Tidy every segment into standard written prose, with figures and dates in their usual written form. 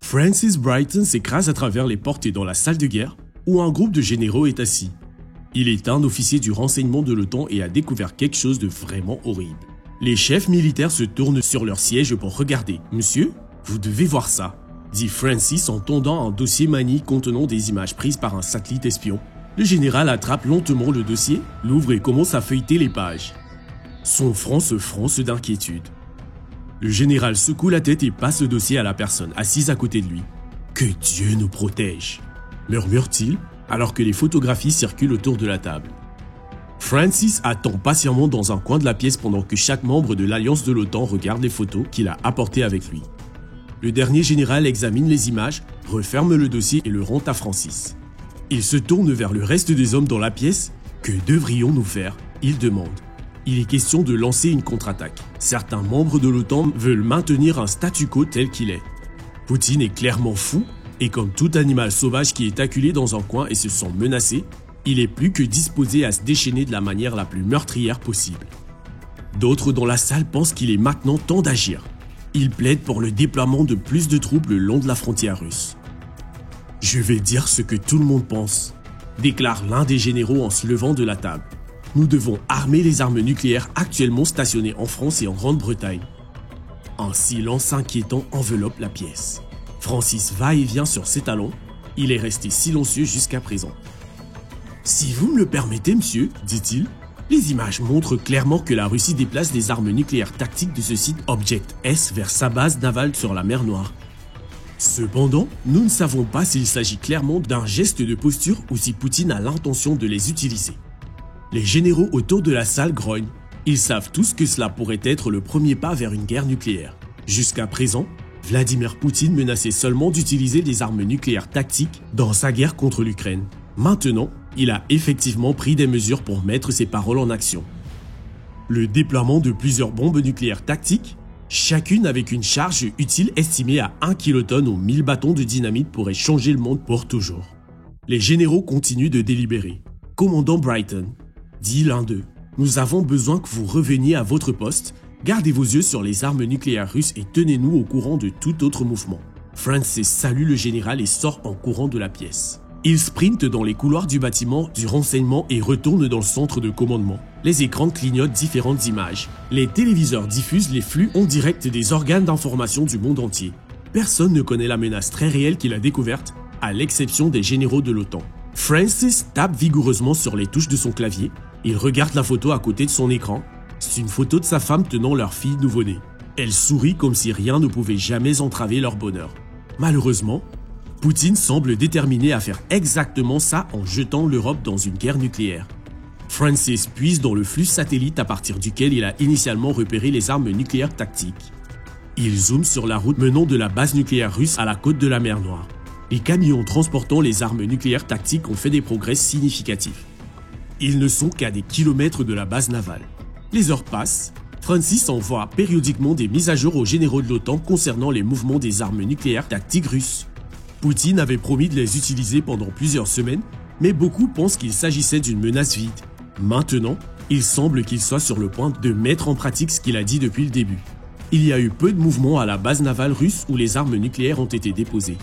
Francis Brighton s'écrase à travers les portes et dans la salle de guerre où un groupe de généraux est assis. Il est un officier du renseignement de l'OTAN et a découvert quelque chose de vraiment horrible. Les chefs militaires se tournent sur leur siège pour regarder. « Monsieur, vous devez voir ça », dit Francis en tendant un dossier Manille contenant des images prises par un satellite espion. Le général attrape lentement le dossier, l'ouvre et commence à feuilleter les pages. Son front se fronce d'inquiétude. Le général secoue la tête et passe le dossier à la personne assise à côté de lui. « Que Dieu nous protège !» murmure-t-il alors que les photographies circulent autour de la table. Francis attend patiemment dans un coin de la pièce pendant que chaque membre de l'Alliance de l'OTAN regarde les photos qu'il a apportées avec lui. Le dernier général examine les images, referme le dossier et le rend à Francis. Il se tourne vers le reste des hommes dans la pièce. « Que devrions-nous faire ?» il demande. Il est question de lancer une contre-attaque. Certains membres de l'OTAN veulent maintenir un statu quo tel qu'il est. Poutine est clairement fou et comme tout animal sauvage qui est acculé dans un coin et se sent menacé, il est plus que disposé à se déchaîner de la manière la plus meurtrière possible. D'autres dans la salle pensent qu'il est maintenant temps d'agir. Ils plaident pour le déploiement de plus de troupes le long de la frontière russe. « Je vais dire ce que tout le monde pense », déclare l'un des généraux en se levant de la table. « Nous devons armer les armes nucléaires actuellement stationnées en France et en Grande-Bretagne. » Un silence inquiétant enveloppe la pièce. Francis va et vient sur ses talons. Il est resté silencieux jusqu'à présent. « Si vous me le permettez, monsieur, dit-il, les images montrent clairement que la Russie déplace des armes nucléaires tactiques de ce site Object S vers sa base navale sur la mer Noire. Cependant, nous ne savons pas s'il s'agit clairement d'un geste de posture ou si Poutine a l'intention de les utiliser. » Les généraux autour de la salle grognent. Ils savent tous que cela pourrait être le premier pas vers une guerre nucléaire. Jusqu'à présent, Vladimir Poutine menaçait seulement d'utiliser des armes nucléaires tactiques dans sa guerre contre l'Ukraine. Maintenant, il a effectivement pris des mesures pour mettre ses paroles en action. Le déploiement de plusieurs bombes nucléaires tactiques, chacune avec une charge utile estimée à 1 kilotonne ou 1000 bâtons de dynamite pourrait changer le monde pour toujours. Les généraux continuent de délibérer. « Commandant Brighton, dit l'un d'eux, nous avons besoin que vous reveniez à votre poste, gardez vos yeux sur les armes nucléaires russes et tenez-nous au courant de tout autre mouvement. » Francis salue le général et sort en courant de la pièce. Il sprinte dans les couloirs du bâtiment du renseignement et retourne dans le centre de commandement. Les écrans clignotent différentes images. Les téléviseurs diffusent les flux en direct des organes d'information du monde entier. Personne ne connaît la menace très réelle qu'il a découverte, à l'exception des généraux de l'OTAN. Francis tape vigoureusement sur les touches de son clavier. Il regarde la photo à côté de son écran. C'est une photo de sa femme tenant leur fille nouveau-née. Elle sourit comme si rien ne pouvait jamais entraver leur bonheur. Malheureusement, Poutine semble déterminé à faire exactement ça en jetant l'Europe dans une guerre nucléaire. Francis puise dans le flux satellite à partir duquel il a initialement repéré les armes nucléaires tactiques. Il zoome sur la route menant de la base nucléaire russe à la côte de la mer Noire. Les camions transportant les armes nucléaires tactiques ont fait des progrès significatifs. Ils ne sont qu'à des kilomètres de la base navale. Les heures passent. Francis envoie périodiquement des mises à jour aux généraux de l'OTAN concernant les mouvements des armes nucléaires tactiques russes. Poutine avait promis de les utiliser pendant plusieurs semaines, mais beaucoup pensent qu'il s'agissait d'une menace vide. Maintenant, il semble qu'il soit sur le point de mettre en pratique ce qu'il a dit depuis le début. Il y a eu peu de mouvements à la base navale russe où les armes nucléaires ont été déposées.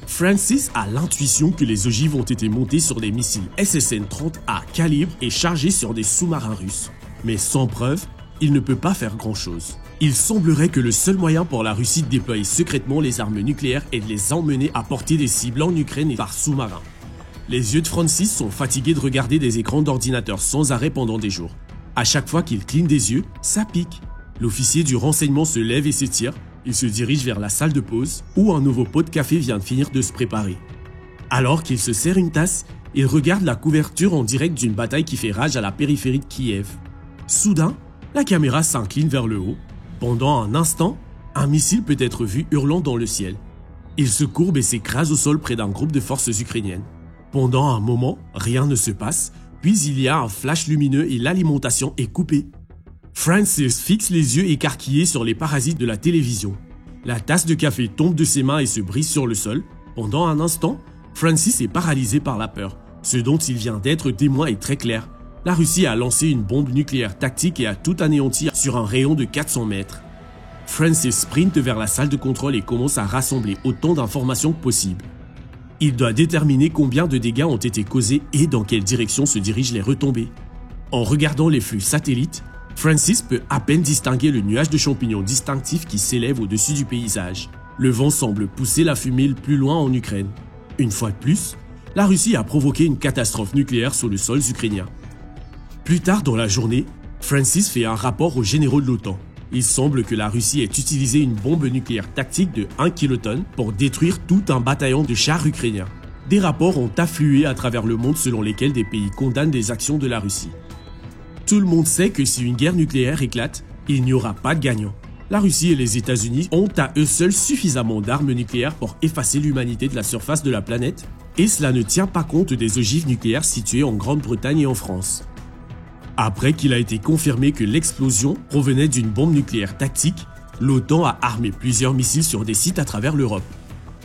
Francis a l'intuition que les ogives ont été montées sur des missiles SSN-30A calibre et chargés sur des sous-marins russes. Mais sans preuve, il ne peut pas faire grand-chose. Il semblerait que le seul moyen pour la Russie de déployer secrètement les armes nucléaires est de les emmener à portée des cibles en Ukraine et par sous-marin. Les yeux de Francis sont fatigués de regarder des écrans d'ordinateur sans arrêt pendant des jours. À chaque fois qu'il cligne des yeux, ça pique. L'officier du renseignement se lève et s'étire. Il se dirige vers la salle de pause où un nouveau pot de café vient de finir de se préparer. Alors qu'il se sert une tasse, il regarde la couverture en direct d'une bataille qui fait rage à la périphérie de Kiev. Soudain, la caméra s'incline vers le haut. Pendant un instant, un missile peut être vu hurlant dans le ciel. Il se courbe et s'écrase au sol près d'un groupe de forces ukrainiennes. Pendant un moment, rien ne se passe, puis il y a un flash lumineux et l'alimentation est coupée. Francis fixe les yeux écarquillés sur les parasites de la télévision. La tasse de café tombe de ses mains et se brise sur le sol. Pendant un instant, Francis est paralysé par la peur. Ce dont il vient d'être témoin est très clair. La Russie a lancé une bombe nucléaire tactique et a tout anéanti sur un rayon de 400 mètres. Francis sprinte vers la salle de contrôle et commence à rassembler autant d'informations que possible. Il doit déterminer combien de dégâts ont été causés et dans quelle direction se dirigent les retombées. En regardant les flux satellites, Francis peut à peine distinguer le nuage de champignons distinctif qui s'élève au-dessus du paysage. Le vent semble pousser la fumée plus loin en Ukraine. Une fois de plus, la Russie a provoqué une catastrophe nucléaire sur le sol ukrainien. Plus tard dans la journée, Francis fait un rapport aux généraux de l'OTAN. Il semble que la Russie ait utilisé une bombe nucléaire tactique de 1 kilotonne pour détruire tout un bataillon de chars ukrainiens. Des rapports ont afflué à travers le monde selon lesquels des pays condamnent les actions de la Russie. Tout le monde sait que si une guerre nucléaire éclate, il n'y aura pas de gagnant. La Russie et les États-Unis ont à eux seuls suffisamment d'armes nucléaires pour effacer l'humanité de la surface de la planète, et cela ne tient pas compte des ogives nucléaires situées en Grande-Bretagne et en France. Après qu'il a été confirmé que l'explosion provenait d'une bombe nucléaire tactique, l'OTAN a armé plusieurs missiles sur des sites à travers l'Europe.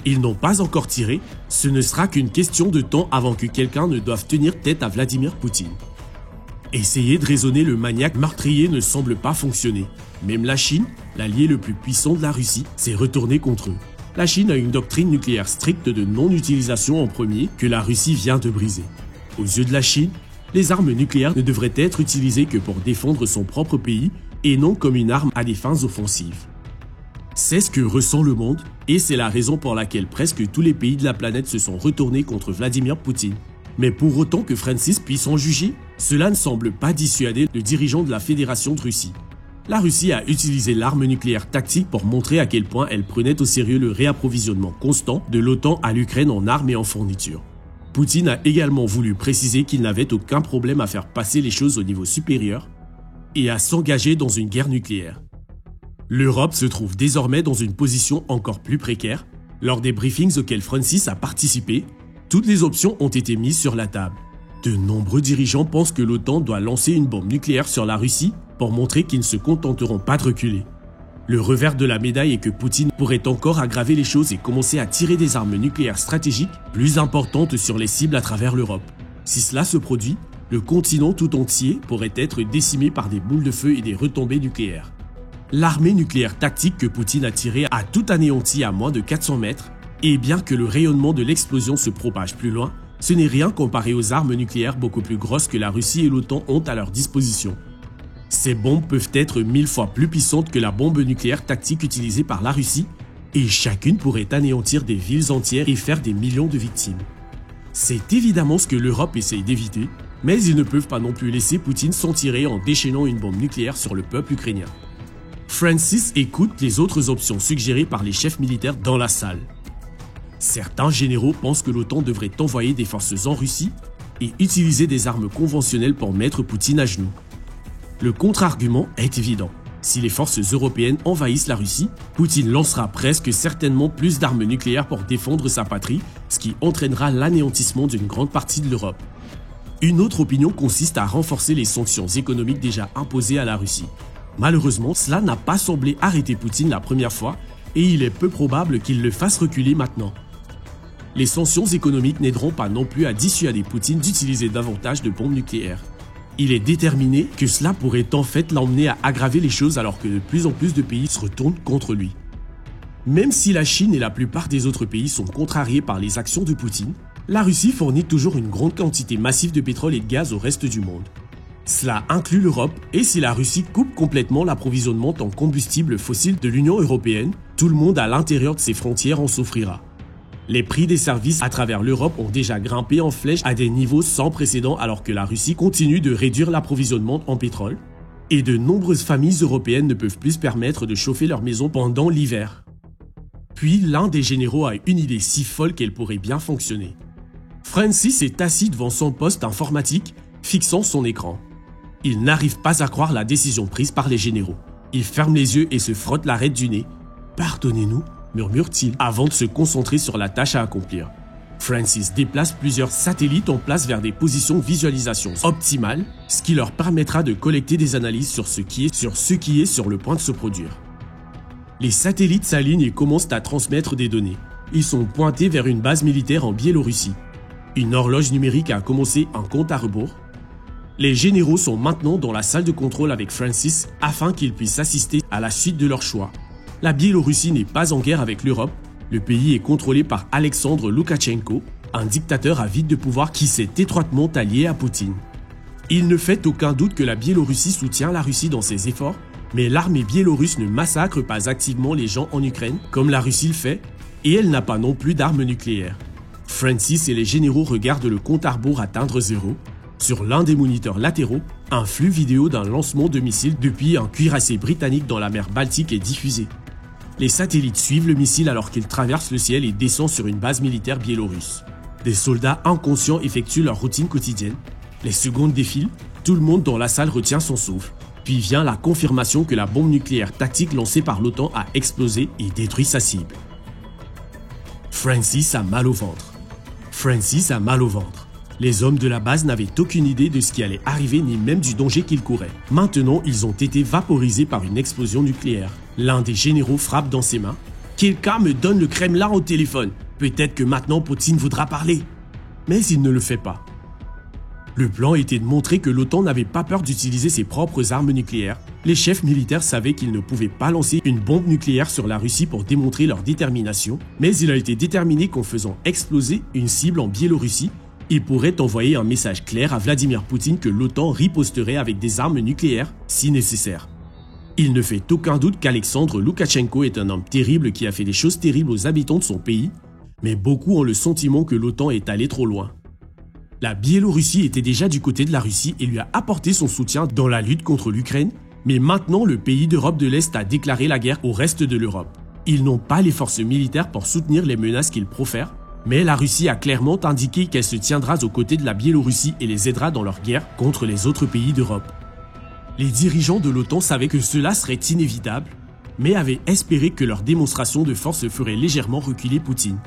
Ils n'ont pas encore tiré, ce ne sera qu'une question de temps avant que quelqu'un ne doive tenir tête à Vladimir Poutine. Essayer de raisonner le maniaque meurtrier ne semble pas fonctionner. Même la Chine, l'allié le plus puissant de la Russie, s'est retourné contre eux. La Chine a une doctrine nucléaire stricte de non-utilisation en premier que la Russie vient de briser. Aux yeux de la Chine, les armes nucléaires ne devraient être utilisées que pour défendre son propre pays et non comme une arme à des fins offensives. C'est ce que ressent le monde et c'est la raison pour laquelle presque tous les pays de la planète se sont retournés contre Vladimir Poutine. Mais pour autant que Francis puisse en juger, cela ne semble pas dissuader le dirigeant de la Fédération de Russie. La Russie a utilisé l'arme nucléaire tactique pour montrer à quel point elle prenait au sérieux le réapprovisionnement constant de l'OTAN à l'Ukraine en armes et en fournitures. Poutine a également voulu préciser qu'il n'avait aucun problème à faire passer les choses au niveau supérieur et à s'engager dans une guerre nucléaire. L'Europe se trouve désormais dans une position encore plus précaire. Lors des briefings auxquels Francis a participé, toutes les options ont été mises sur la table. De nombreux dirigeants pensent que l'OTAN doit lancer une bombe nucléaire sur la Russie pour montrer qu'ils ne se contenteront pas de reculer. Le revers de la médaille est que Poutine pourrait encore aggraver les choses et commencer à tirer des armes nucléaires stratégiques plus importantes sur les cibles à travers l'Europe. Si cela se produit, le continent tout entier pourrait être décimé par des boules de feu et des retombées nucléaires. L'armée nucléaire tactique que Poutine a tirée a tout anéanti à moins de 400 mètres, et bien que le rayonnement de l'explosion se propage plus loin, ce n'est rien comparé aux armes nucléaires beaucoup plus grosses que la Russie et l'OTAN ont à leur disposition. Ces bombes peuvent être 1000 fois plus puissantes que la bombe nucléaire tactique utilisée par la Russie, et chacune pourrait anéantir des villes entières et faire des millions de victimes. C'est évidemment ce que l'Europe essaye d'éviter, mais ils ne peuvent pas non plus laisser Poutine s'en tirer en déchaînant une bombe nucléaire sur le peuple ukrainien. Francis écoute les autres options suggérées par les chefs militaires dans la salle. Certains généraux pensent que l'OTAN devrait envoyer des forces en Russie et utiliser des armes conventionnelles pour mettre Poutine à genoux. Le contre-argument est évident. Si les forces européennes envahissent la Russie, Poutine lancera presque certainement plus d'armes nucléaires pour défendre sa patrie, ce qui entraînera l'anéantissement d'une grande partie de l'Europe. Une autre opinion consiste à renforcer les sanctions économiques déjà imposées à la Russie. Malheureusement, cela n'a pas semblé arrêter Poutine la première fois et il est peu probable qu'il le fasse reculer maintenant. Les sanctions économiques n'aideront pas non plus à dissuader Poutine d'utiliser davantage de bombes nucléaires. Il est déterminé que cela pourrait en fait l'emmener à aggraver les choses alors que de plus en plus de pays se retournent contre lui. Même si la Chine et la plupart des autres pays sont contrariés par les actions de Poutine, la Russie fournit toujours une grande quantité massive de pétrole et de gaz au reste du monde. Cela inclut l'Europe et si la Russie coupe complètement l'approvisionnement en combustible fossile de l'Union européenne, tout le monde à l'intérieur de ses frontières en souffrira. Les prix des services à travers l'Europe ont déjà grimpé en flèche à des niveaux sans précédent alors que la Russie continue de réduire l'approvisionnement en pétrole et de nombreuses familles européennes ne peuvent plus se permettre de chauffer leur maison pendant l'hiver. Puis l'un des généraux a une idée si folle qu'elle pourrait bien fonctionner. Francis est assis devant son poste informatique, fixant son écran. Il n'arrive pas à croire la décision prise par les généraux. Il ferme les yeux et se frotte l'arête du nez. « Pardonnez-nous » murmure-t-il avant de se concentrer sur la tâche à accomplir. Francis déplace plusieurs satellites en place vers des positions de visualisation optimales, ce qui leur permettra de collecter des analyses sur ce qui est sur le point de se produire. Les satellites s'alignent et commencent à transmettre des données. Ils sont pointés vers une base militaire en Biélorussie. Une horloge numérique a commencé un compte à rebours. Les généraux sont maintenant dans la salle de contrôle avec Francis afin qu'ils puissent assister à la suite de leur choix. La Biélorussie n'est pas en guerre avec l'Europe. Le pays est contrôlé par Alexandre Loukachenko, un dictateur avide de pouvoir qui s'est étroitement allié à Poutine. Il ne fait aucun doute que la Biélorussie soutient la Russie dans ses efforts, mais l'armée biélorusse ne massacre pas activement les gens en Ukraine, comme la Russie le fait, et elle n'a pas non plus d'armes nucléaires. Francis et les généraux regardent le compte à rebours atteindre zéro. Sur l'un des moniteurs latéraux, un flux vidéo d'un lancement de missiles depuis un cuirassé britannique dans la mer Baltique est diffusé. Les satellites suivent le missile alors qu'il traverse le ciel et descend sur une base militaire biélorusse. Des soldats inconscients effectuent leur routine quotidienne. Les secondes défilent, tout le monde dans la salle retient son souffle. Puis vient la confirmation que la bombe nucléaire tactique lancée par l'OTAN a explosé et détruit sa cible. Francis a mal au ventre. Francis a mal au ventre. Les hommes de la base n'avaient aucune idée de ce qui allait arriver ni même du danger qu'ils couraient. Maintenant, ils ont été vaporisés par une explosion nucléaire. L'un des généraux frappe dans ses mains. « Quelqu'un me donne le Kremlin au téléphone. Peut-être que maintenant Poutine voudra parler. » Mais il ne le fait pas. Le plan était de montrer que l'OTAN n'avait pas peur d'utiliser ses propres armes nucléaires. Les chefs militaires savaient qu'ils ne pouvaient pas lancer une bombe nucléaire sur la Russie pour démontrer leur détermination, mais il a été déterminé qu'en faisant exploser une cible en Biélorussie, il pourrait envoyer un message clair à Vladimir Poutine que l'OTAN riposterait avec des armes nucléaires si nécessaire. Il ne fait aucun doute qu'Alexandre Loukachenko est un homme terrible qui a fait des choses terribles aux habitants de son pays, mais beaucoup ont le sentiment que l'OTAN est allé trop loin. La Biélorussie était déjà du côté de la Russie et lui a apporté son soutien dans la lutte contre l'Ukraine, mais maintenant le pays d'Europe de l'Est a déclaré la guerre au reste de l'Europe. Ils n'ont pas les forces militaires pour soutenir les menaces qu'ils profèrent, mais la Russie a clairement indiqué qu'elle se tiendra aux côtés de la Biélorussie et les aidera dans leur guerre contre les autres pays d'Europe. Les dirigeants de l'OTAN savaient que cela serait inévitable, mais avaient espéré que leur démonstration de force ferait légèrement reculer Poutine.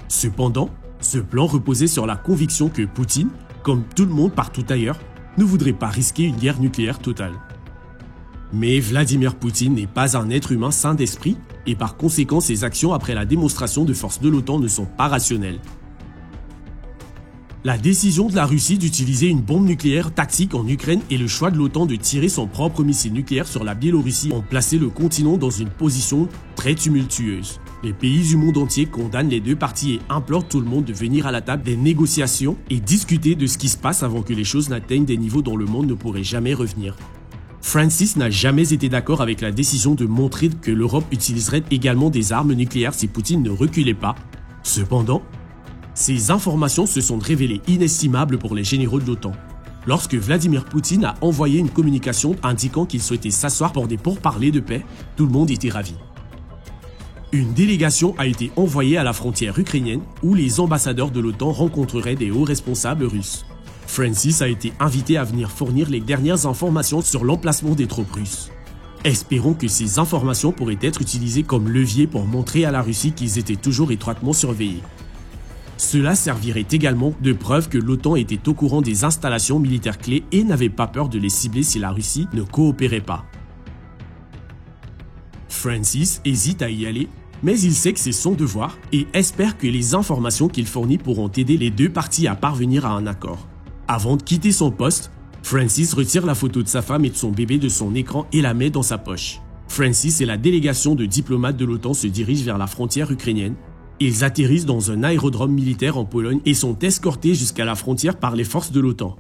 Cependant, ce plan reposait sur la conviction que Poutine, comme tout le monde partout ailleurs, ne voudrait pas risquer une guerre nucléaire totale. Mais Vladimir Poutine n'est pas un être humain sain d'esprit et par conséquent ses actions après la démonstration de force de l'OTAN ne sont pas rationnelles. La décision de la Russie d'utiliser une bombe nucléaire tactique en Ukraine et le choix de l'OTAN de tirer son propre missile nucléaire sur la Biélorussie ont placé le continent dans une position très tumultueuse. Les pays du monde entier condamnent les deux parties et implorent tout le monde de venir à la table des négociations et discuter de ce qui se passe avant que les choses n'atteignent des niveaux dont le monde ne pourrait jamais revenir. Francis n'a jamais été d'accord avec la décision de montrer que l'Europe utiliserait également des armes nucléaires si Poutine ne reculait pas. Cependant, ces informations se sont révélées inestimables pour les généraux de l'OTAN. Lorsque Vladimir Poutine a envoyé une communication indiquant qu'il souhaitait s'asseoir pour des pourparlers de paix, tout le monde était ravi. Une délégation a été envoyée à la frontière ukrainienne où les ambassadeurs de l'OTAN rencontreraient des hauts responsables russes. Francis a été invité à venir fournir les dernières informations sur l'emplacement des troupes russes. Espérons que ces informations pourraient être utilisées comme levier pour montrer à la Russie qu'ils étaient toujours étroitement surveillés. Cela servirait également de preuve que l'OTAN était au courant des installations militaires clés et n'avait pas peur de les cibler si la Russie ne coopérait pas. Francis hésite à y aller, mais il sait que c'est son devoir et espère que les informations qu'il fournit pourront aider les deux parties à parvenir à un accord. Avant de quitter son poste, Francis retire la photo de sa femme et de son bébé de son écran et la met dans sa poche. Francis et la délégation de diplomates de l'OTAN se dirigent vers la frontière ukrainienne. Ils atterrissent dans un aérodrome militaire en Pologne et sont escortés jusqu'à la frontière par les forces de l'OTAN.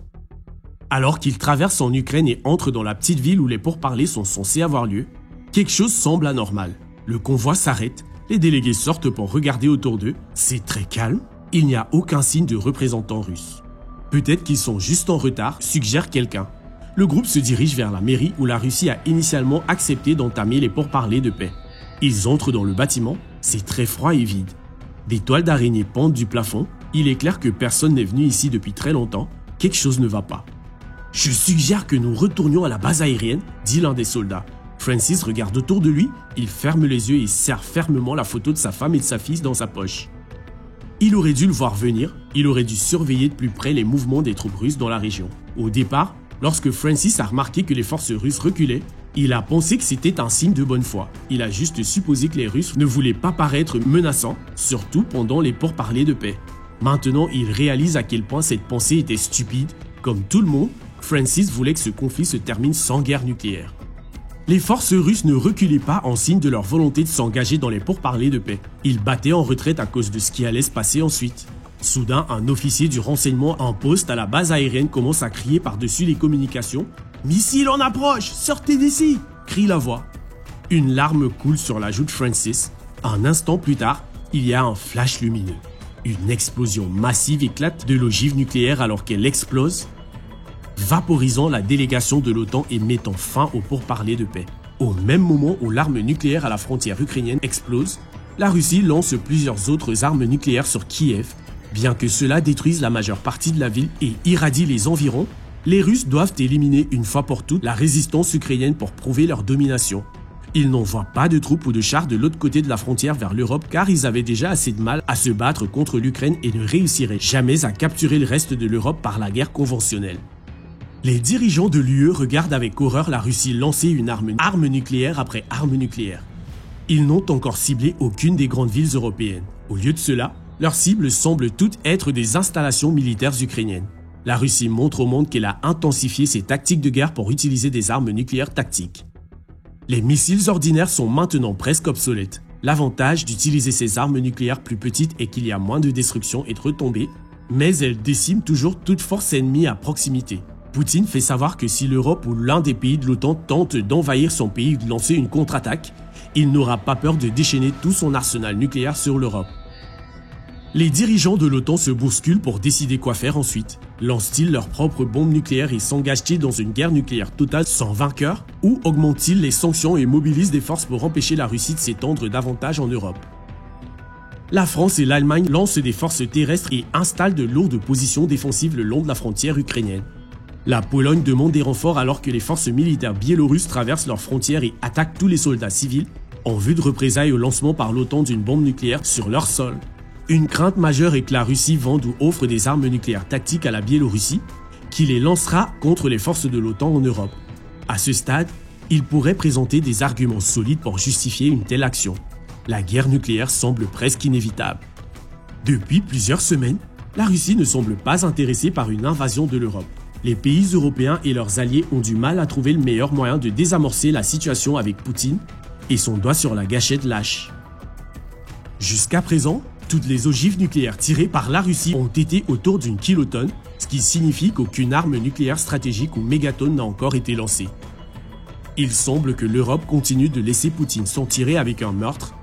Alors qu'ils traversent en Ukraine et entrent dans la petite ville où les pourparlers sont censés avoir lieu, quelque chose semble anormal. Le convoi s'arrête, les délégués sortent pour regarder autour d'eux, c'est très calme, il n'y a aucun signe de représentant russe. Peut-être qu'ils sont juste en retard, suggère quelqu'un. Le groupe se dirige vers la mairie où la Russie a initialement accepté d'entamer les pourparlers de paix. Ils entrent dans le bâtiment, c'est très froid et vide. Des toiles d'araignée pendent du plafond, il est clair que personne n'est venu ici depuis très longtemps, quelque chose ne va pas. « Je suggère que nous retournions à la base aérienne », dit l'un des soldats. Francis regarde autour de lui, il ferme les yeux et serre fermement la photo de sa femme et de sa fille dans sa poche. Il aurait dû le voir venir, il aurait dû surveiller de plus près les mouvements des troupes russes dans la région. Au départ, lorsque Francis a remarqué que les forces russes reculaient, il a pensé que c'était un signe de bonne foi. Il a juste supposé que les Russes ne voulaient pas paraître menaçants, surtout pendant les pourparlers de paix. Maintenant, il réalise à quel point cette pensée était stupide. Comme tout le monde, Francis voulait que ce conflit se termine sans guerre nucléaire. Les forces russes ne reculaient pas en signe de leur volonté de s'engager dans les pourparlers de paix. Ils battaient en retraite à cause de ce qui allait se passer ensuite. Soudain, un officier du renseignement en poste à la base aérienne commence à crier par-dessus les communications « Missile en approche! Sortez d'ici !» crie la voix. Une larme coule sur la joue de Francis. Un instant plus tard, il y a un flash lumineux. Une explosion massive éclate de l'ogive nucléaire alors qu'elle explose, vaporisant la délégation de l'OTAN et mettant fin aux pourparlers de paix. Au même moment où l'arme nucléaire à la frontière ukrainienne explose, la Russie lance plusieurs autres armes nucléaires sur Kiev. Bien que cela détruise la majeure partie de la ville et irradie les environs, les Russes doivent éliminer une fois pour toutes la résistance ukrainienne pour prouver leur domination. Ils n'envoient pas de troupes ou de chars de l'autre côté de la frontière vers l'Europe car ils avaient déjà assez de mal à se battre contre l'Ukraine et ne réussiraient jamais à capturer le reste de l'Europe par la guerre conventionnelle. Les dirigeants de l'UE regardent avec horreur la Russie lancer une arme nucléaire après arme nucléaire. Ils n'ont encore ciblé aucune des grandes villes européennes. Au lieu de cela, leurs cibles semblent toutes être des installations militaires ukrainiennes. La Russie montre au monde qu'elle a intensifié ses tactiques de guerre pour utiliser des armes nucléaires tactiques. Les missiles ordinaires sont maintenant presque obsolètes. L'avantage d'utiliser ces armes nucléaires plus petites est qu'il y a moins de destruction et de retombées, mais elles déciment toujours toute force ennemie à proximité. Poutine fait savoir que si l'Europe ou l'un des pays de l'OTAN tente d'envahir son pays ou de lancer une contre-attaque, il n'aura pas peur de déchaîner tout son arsenal nucléaire sur l'Europe. Les dirigeants de l'OTAN se bousculent pour décider quoi faire ensuite. Lancent-ils leurs propres bombes nucléaires et s'engagent-ils dans une guerre nucléaire totale sans vainqueur? Ou augmentent-ils les sanctions et mobilisent des forces pour empêcher la Russie de s'étendre davantage en Europe? La France et l'Allemagne lancent des forces terrestres et installent de lourdes positions défensives le long de la frontière ukrainienne. La Pologne demande des renforts alors que les forces militaires biélorusses traversent leurs frontières et attaquent tous les soldats civils en vue de représailles au lancement par l'OTAN d'une bombe nucléaire sur leur sol. Une crainte majeure est que la Russie vende ou offre des armes nucléaires tactiques à la Biélorussie, qui les lancera contre les forces de l'OTAN en Europe. À ce stade, il pourrait présenter des arguments solides pour justifier une telle action. La guerre nucléaire semble presque inévitable. Depuis plusieurs semaines, la Russie ne semble pas intéressée par une invasion de l'Europe. Les pays européens et leurs alliés ont du mal à trouver le meilleur moyen de désamorcer la situation avec Poutine et son doigt sur la gâchette lâche. Jusqu'à présent, toutes les ogives nucléaires tirées par la Russie ont été autour d'une kilotonne, ce qui signifie qu'aucune arme nucléaire stratégique ou mégatonne n'a encore été lancée. Il semble que l'Europe continue de laisser Poutine s'en tirer avec un meurtre,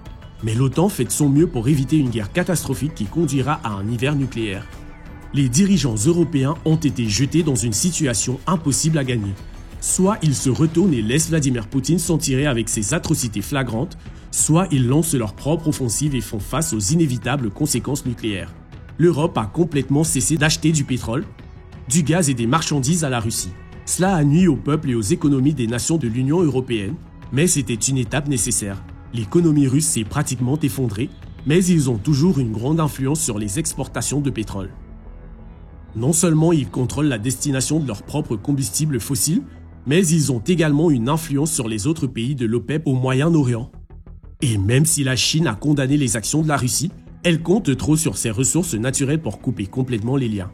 mais l'OTAN fait de son mieux pour éviter une guerre catastrophique qui conduira à un hiver nucléaire. Les dirigeants européens ont été jetés dans une situation impossible à gagner. Soit ils se retournent et laissent Vladimir Poutine s'en tirer avec ses atrocités flagrantes, soit ils lancent leur propre offensive et font face aux inévitables conséquences nucléaires. L'Europe a complètement cessé d'acheter du pétrole, du gaz et des marchandises à la Russie. Cela a nui au peuple et aux économies des nations de l'Union européenne, mais c'était une étape nécessaire. L'économie russe s'est pratiquement effondrée, mais ils ont toujours une grande influence sur les exportations de pétrole. Non seulement ils contrôlent la destination de leurs propres combustibles fossiles, mais ils ont également une influence sur les autres pays de l'OPEP au Moyen-Orient. Et même si la Chine a condamné les actions de la Russie, elle compte trop sur ses ressources naturelles pour couper complètement les liens.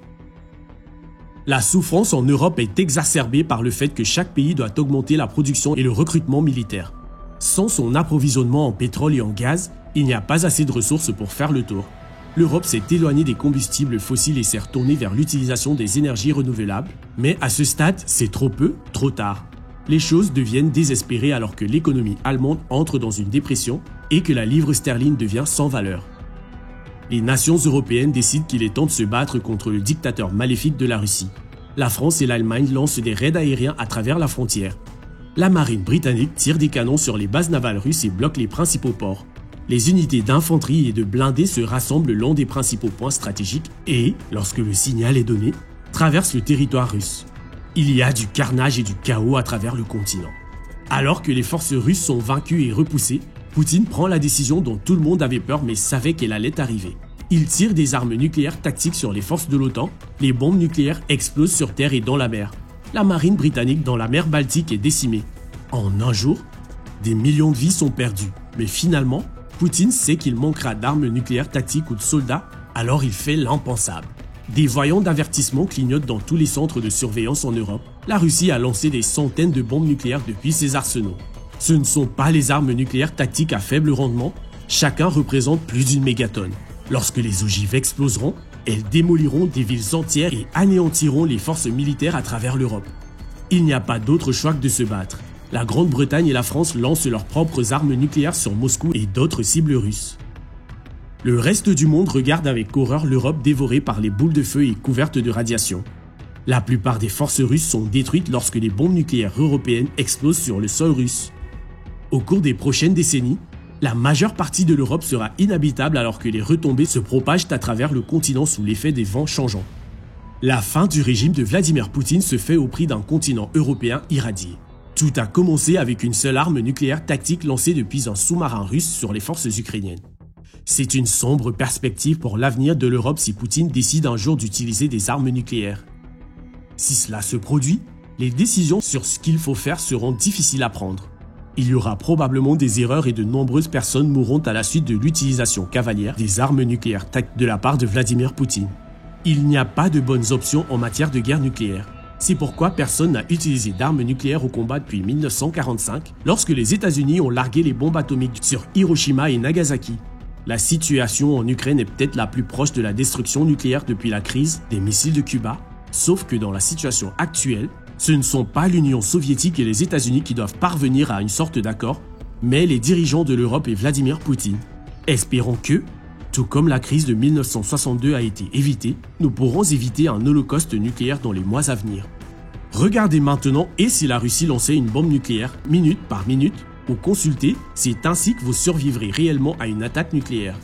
La souffrance en Europe est exacerbée par le fait que chaque pays doit augmenter la production et le recrutement militaire. Sans son approvisionnement en pétrole et en gaz, il n'y a pas assez de ressources pour faire le tour. L'Europe s'est éloignée des combustibles fossiles et s'est retournée vers l'utilisation des énergies renouvelables, mais à ce stade, c'est trop peu, trop tard. Les choses deviennent désespérées alors que l'économie allemande entre dans une dépression et que la livre sterling devient sans valeur. Les nations européennes décident qu'il est temps de se battre contre le dictateur maléfique de la Russie. La France et l'Allemagne lancent des raids aériens à travers la frontière. La marine britannique tire des canons sur les bases navales russes et bloque les principaux ports. Les unités d'infanterie et de blindés se rassemblent le long des principaux points stratégiques et, lorsque le signal est donné, traversent le territoire russe. Il y a du carnage et du chaos à travers le continent. Alors que les forces russes sont vaincues et repoussées, Poutine prend la décision dont tout le monde avait peur mais savait qu'elle allait arriver. Il tire des armes nucléaires tactiques sur les forces de l'OTAN, les bombes nucléaires explosent sur terre et dans la mer. La marine britannique dans la mer Baltique est décimée. En un jour, des millions de vies sont perdues. Mais finalement, Poutine sait qu'il manquera d'armes nucléaires tactiques ou de soldats, alors il fait l'impensable. Des voyants d'avertissement clignotent dans tous les centres de surveillance en Europe. La Russie a lancé des centaines de bombes nucléaires depuis ses arsenaux. Ce ne sont pas les armes nucléaires tactiques à faible rendement, chacun représente plus d'une mégatonne. Lorsque les ogives exploseront, elles démoliront des villes entières et anéantiront les forces militaires à travers l'Europe. Il n'y a pas d'autre choix que de se battre. La Grande-Bretagne et la France lancent leurs propres armes nucléaires sur Moscou et d'autres cibles russes. Le reste du monde regarde avec horreur l'Europe dévorée par les boules de feu et couverte de radiation. La plupart des forces russes sont détruites lorsque les bombes nucléaires européennes explosent sur le sol russe. Au cours des prochaines décennies, la majeure partie de l'Europe sera inhabitable alors que les retombées se propagent à travers le continent sous l'effet des vents changeants. La fin du régime de Vladimir Poutine se fait au prix d'un continent européen irradié. Tout a commencé avec une seule arme nucléaire tactique lancée depuis un sous-marin russe sur les forces ukrainiennes. C'est une sombre perspective pour l'avenir de l'Europe si Poutine décide un jour d'utiliser des armes nucléaires. Si cela se produit, les décisions sur ce qu'il faut faire seront difficiles à prendre. Il y aura probablement des erreurs et de nombreuses personnes mourront à la suite de l'utilisation cavalière des armes nucléaires tactiques de la part de Vladimir Poutine. Il n'y a pas de bonnes options en matière de guerre nucléaire. C'est pourquoi personne n'a utilisé d'armes nucléaires au combat depuis 1945, lorsque les États-Unis ont largué les bombes atomiques sur Hiroshima et Nagasaki. La situation en Ukraine est peut-être la plus proche de la destruction nucléaire depuis la crise des missiles de Cuba, sauf que dans la situation actuelle, ce ne sont pas l'Union soviétique et les États-Unis qui doivent parvenir à une sorte d'accord, mais les dirigeants de l'Europe et Vladimir Poutine. Espérons que, tout comme la crise de 1962 a été évitée, nous pourrons éviter un holocauste nucléaire dans les mois à venir. Regardez maintenant et si la Russie lançait une bombe nucléaire minute par minute, ou consultez, c'est ainsi que vous survivrez réellement à une attaque nucléaire.